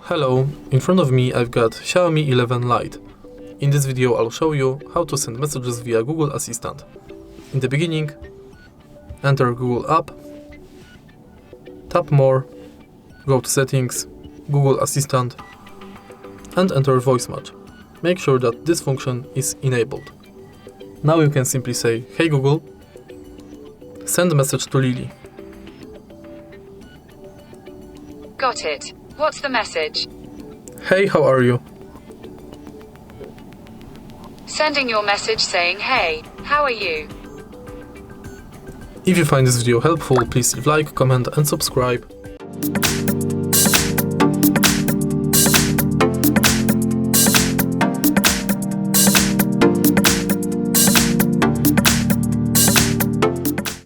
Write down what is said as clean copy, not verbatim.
Hello, in front of me I've got Xiaomi 11 Lite. In this video I'll show you how to send messages via Google Assistant. In the beginning, enter Google app, tap More, go to Settings, Google Assistant, and enter Voice Match. Make sure that this function is enabled. Now you can simply say, "Hey Google, send a message to Lily." Got it. What's the message? "Hey, how are you?" Sending your message saying, "Hey, how are you?" If you find this video helpful, please leave like, comment and subscribe.